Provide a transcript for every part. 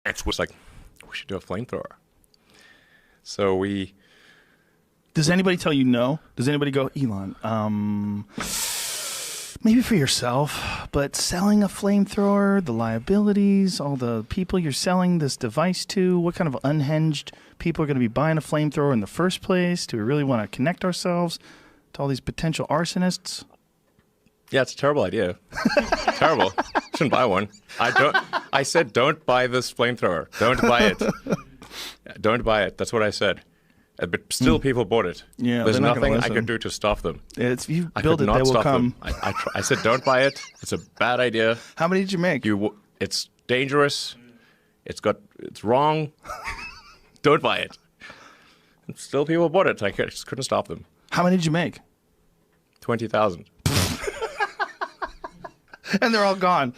It was like, we should do a flamethrower. So we... Does anybody tell you no? Does anybody go, Elon, maybe for yourself, but selling a flamethrower, the liabilities, all the people you're selling this device to, what kind of unhinged people are going to be buying a flamethrower in the first place? Do we really want to connect ourselves to all these potential arsonists? Yeah, it's a terrible idea. Terrible. Shouldn't buy one. I said, don't buy this flamethrower. Don't buy it. Don't buy it. That's what I said. But still, people bought it. Yeah, there's nothing I could do to stop them. If you build it, they will come. I said, don't buy it. It's a bad idea. How many did you make? It's dangerous. It's wrong. Don't buy it. And still, people bought it. I just couldn't stop them. How many did you make? 20,000. And they're all gone.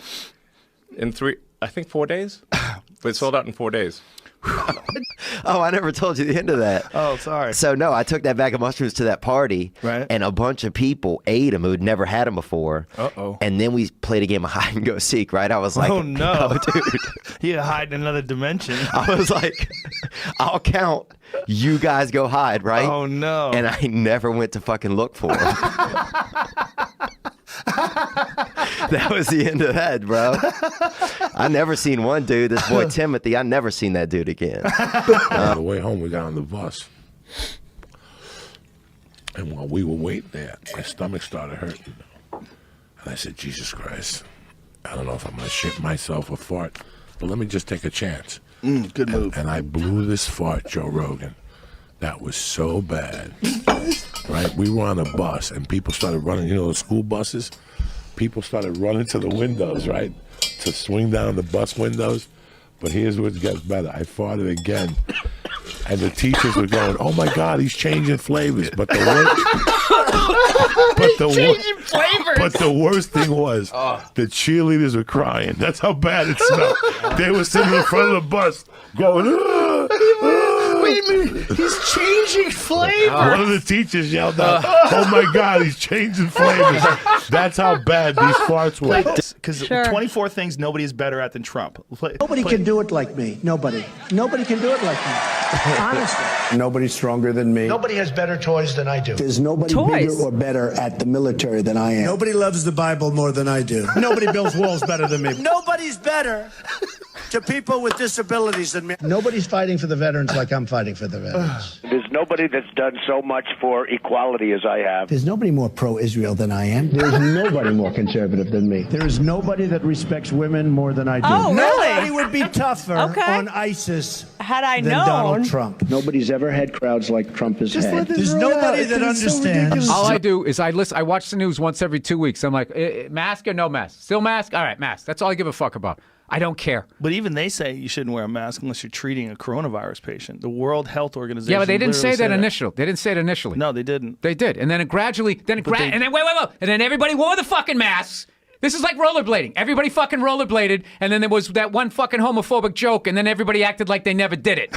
In 4 days? But it sold out in 4 days. Oh, I never told you the end of that. Oh, sorry. So, no, I took that bag of mushrooms to that party, right? And a bunch of people ate them who'd never had them before. Uh-oh. And then we played a game of hide and go seek, right? I was like, oh, no. Oh, dude. You hide in another dimension. I was like, I'll count. You guys go hide, right? Oh, no. And I never went to fucking look for them. That was the end of that, bro. I never seen one dude, this boy Timothy, I never seen that dude again. On the way home, we got on the bus. And while we were waiting there, my stomach started hurting. And I said, Jesus Christ, I don't know if I'm going to shit myself or fart, but let me just take a chance. Good move. And I blew this fart, Joe Rogan. That was so bad. Right? We were on a bus, and people started running, you know, the school buses? People started running to the windows, right? To swing down the bus windows. But here's what gets better. I farted again. And the teachers were going, oh my God, he's changing flavors. But the worst thing was the cheerleaders were crying. That's how bad it smelled. They were sitting in front of the bus going, Wait a minute, he's changing flavor. One of the teachers yelled out, oh my God, he's changing flavors. That's how bad these farts were. Because 24 things nobody is better at than Trump. Nobody can do it like me. Nobody. Nobody can do it like me. Honestly. Nobody's stronger than me. Nobody has better toys than I do. There's nobody bigger or better at the military than I am. Nobody loves the Bible more than I do. Nobody builds walls better than me. Nobody's better to people with disabilities than me. Nobody's fighting for the veterans like I'm fighting for the veterans. There's nobody that's done so much for equality as I have. There's nobody more pro-Israel than I am. There's nobody more conservative than me. There is nobody that respects women more than I do. Oh, really? Nobody would be tougher on ISIS than Donald Trump. Nobody's ever had crowds like Trump has had. There's nobody that understands. All I do is I watch the news once every 2 weeks. I'm like, mask or no mask? Still mask? All right, mask. That's all I give a fuck about. I don't care. But even they say you shouldn't wear a mask unless you're treating a coronavirus patient. The World Health Organization. Yeah, but they didn't say that that initially. They didn't say it initially. No, they didn't. They did, and then it gradually, and then wait, and then everybody wore the fucking masks. This is like rollerblading. Everybody fucking rollerbladed, and then there was that one fucking homophobic joke, and then everybody acted like they never did it.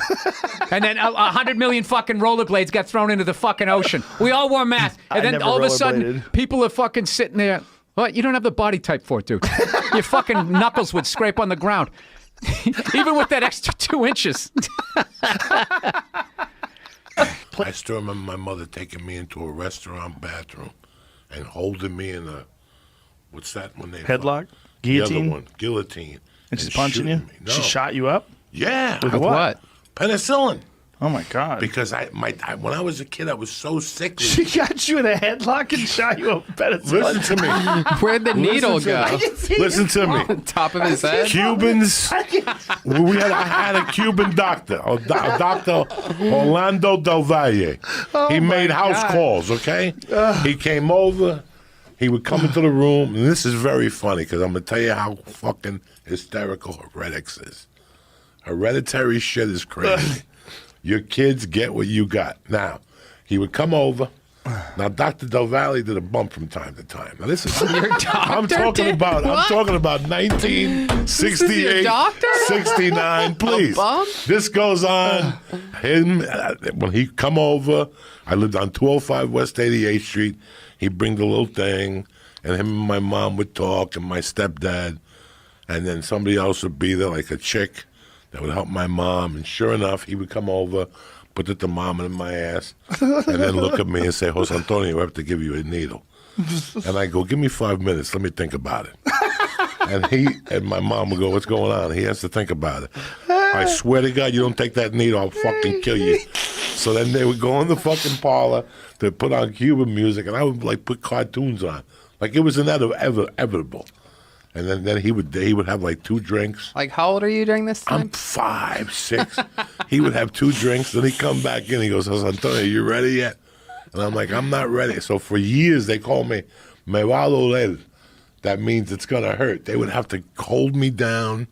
And then 100 million fucking rollerblades got thrown into the fucking ocean. We all wore masks, and then all of a sudden, people are fucking sitting there. Well, you don't have the body type for it, dude. Your fucking knuckles would scrape on the ground. Even with that extra 2 inches. I still remember my mother taking me into a restaurant bathroom and holding me in a, what's that when they... Headlock? Guillotine? Guillotine? The other one, guillotine. And she's punching you? Me. No. She shot you up? Yeah. With what? Penicillin. Oh, my God. Because when I was a kid, I was so sickly. She got you in a headlock and shot you up. Listen to me. Where'd the needle go? Listen to me. On top of his head? Cubans. I had a Cuban doctor, Dr. Orlando Del Valle. He made house calls, okay? He came over. He would come into the room, and this is very funny because I'm going to tell you how fucking hysterical heretics is. Hereditary shit is crazy. Your kids get what you got. Now, he would come over. Now, Dr. Del Valle did a bump from time to time. Now, this is I'm talking about 1968, 69. Please, this goes on. Him when he come over, I lived on 205 West 88th Street. He'd bring the little thing, and him and my mom would talk, and my stepdad, and then somebody else would be there, like a chick, that would help my mom. And sure enough, he would come over, put the thermometer in my ass, and then look at me and say, Jose Antonio, we have to give you a needle. And I go, give me 5 minutes. Let me think about it. And my mom would go, what's going on? He has to think about it. I swear to God, you don't take that needle, I'll fucking kill you. So then they would go in the fucking parlor to put on Cuban music, and I would like put cartoons on. Like it was inevitable. And then he would have like 2 drinks. Like, how old are you during this time? I'm 5, 6. He would have 2 drinks, then he'd come back in. He goes, Jose Antonio, you ready yet? And I'm like, I'm not ready. So for years, they called me Me va a doler. That means it's going to hurt. They would have to hold me down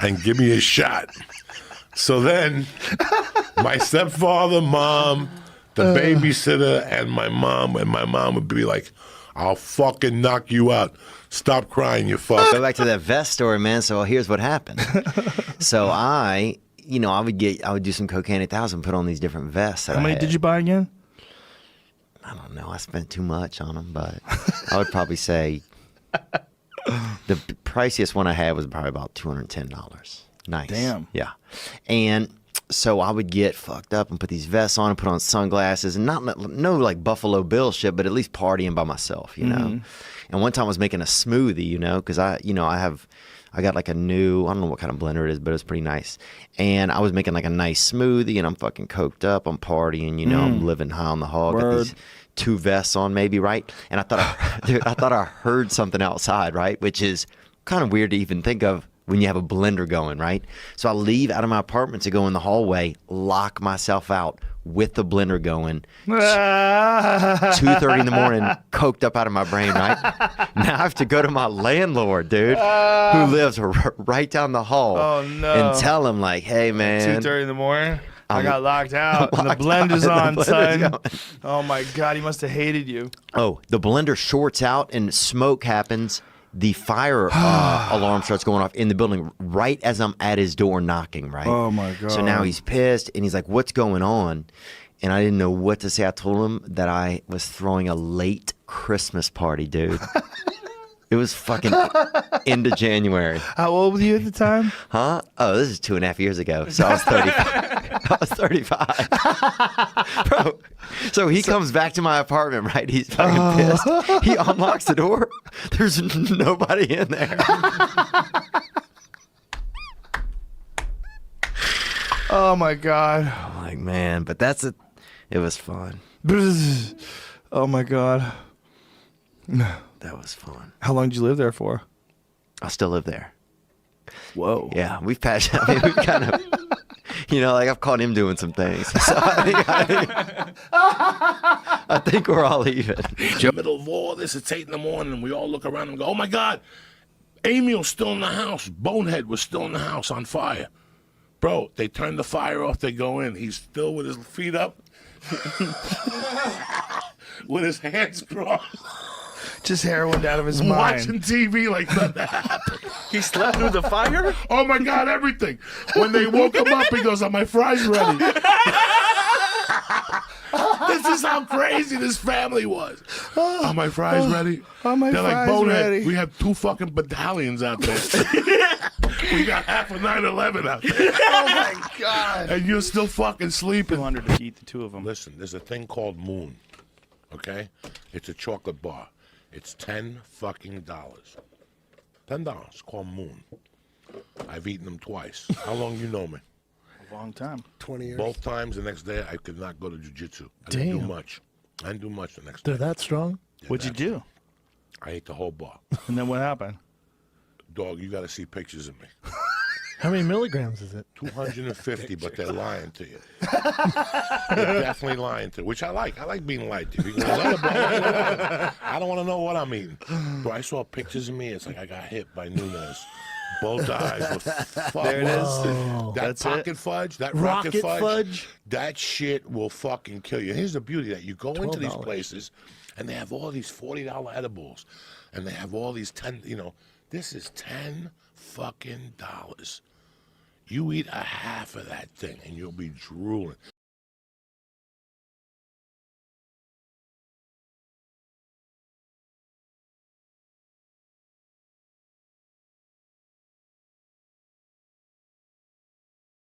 and give me a shot. So then my stepfather, mom, the babysitter, and my mom would be like, I'll fucking knock you out. Stop crying, you fuck. Go back to that vest story, man. So here's what happened. So I would do some cocaine at the house and put on these different vests. How many did you buy again? I don't know. I spent too much on them, but I would probably say the priciest one I had was probably about $210. Nice. Damn. Yeah. And so I would get fucked up and put these vests on and put on sunglasses and no like Buffalo Bill shit, but at least partying by myself, you know. And one time I was making a smoothie, you know, because I got like a new, I don't know what kind of blender it is, but it was pretty nice. And I was making like a nice smoothie, and I'm fucking coked up, I'm partying, you know, I'm living high on the hog. Got these 2 vests on, maybe, right? And I thought I heard something outside, right? Which is kind of weird to even think of when you have a blender going, right? So I leave out of my apartment to go in the hallway, lock myself out with the blender going. 2:30 in the morning, coked up out of my brain, right? Now I have to go to my landlord, dude, who lives right down the hall. Oh, no. And tell him, like, hey, man. 2:30 in the morning? I got locked out, and the blender's on, son. Oh, my God, he must have hated you. Oh, the blender shorts out, and smoke happens. The fire alarm starts going off in the building right as I'm at his door knocking, right? Oh, my God. So now he's pissed, and he's like, what's going on? And I didn't know what to say. I told him that I was throwing a late Christmas party, dude. It was fucking end of January. How old were you at the time? Huh? Oh, this is 2.5 years ago. So I was 35. Bro, so he comes back to my apartment, right? He's fucking pissed. He unlocks the door. There's nobody in there. Oh, my God. I'm like, man, but it was fun. Oh, my God. That was fun. How long did you live there for? I still live there. Whoa. Yeah, we've patched. I mean, we've kind of, you know, like I've caught him doing some things. So I think we're all even. In the middle of all this, it's 8 in the morning, and we all look around and go, oh my God, Emil's still in the house. Bonehead was still in the house on fire. Bro, they turn the fire off, they go in. He's still with his feet up, with his hands crossed. Just heroin out of his mind. Watching TV like nothing happened. He slept through the fire? Oh my God, everything. When they woke him up, he goes, are my fries ready? This is how crazy this family was. Are my fries ready? Are my They're fries like, Bonehead, ready? we have 2 fucking battalions out there. We got half of 9/11 out there. Oh, my God. And you're still fucking sleeping. 200 to eat the 2 of them. Listen, there's a thing called Moon, okay? It's a chocolate bar. It's $10 fucking dollars. $10. It's called Moon. I've eaten them twice. How long you know me? A long time. 20 years. Both times the next day I could not go to jiu-jitsu. I didn't do much. I didn't do much the next day. They're that strong? Yeah, What'd you do? I ate the whole bar. And then what happened? Dog, you got to see pictures of me. How many milligrams is it? 250, but they're lying to you. They're definitely lying to you, which I like. I like being lied to. Because I don't want to know what I'm eating. Bro, I saw pictures of me. It's like I got hit by Nunez. Both eyes were fucked. There it is. That That's pocket fudge, that rocket fudge, that shit will fucking kill you. Here's the beauty that you go into these places and they have all these $40 edibles and they have all these 10, you know, this is 10 fucking dollars. You eat a half of that thing and you'll be drooling.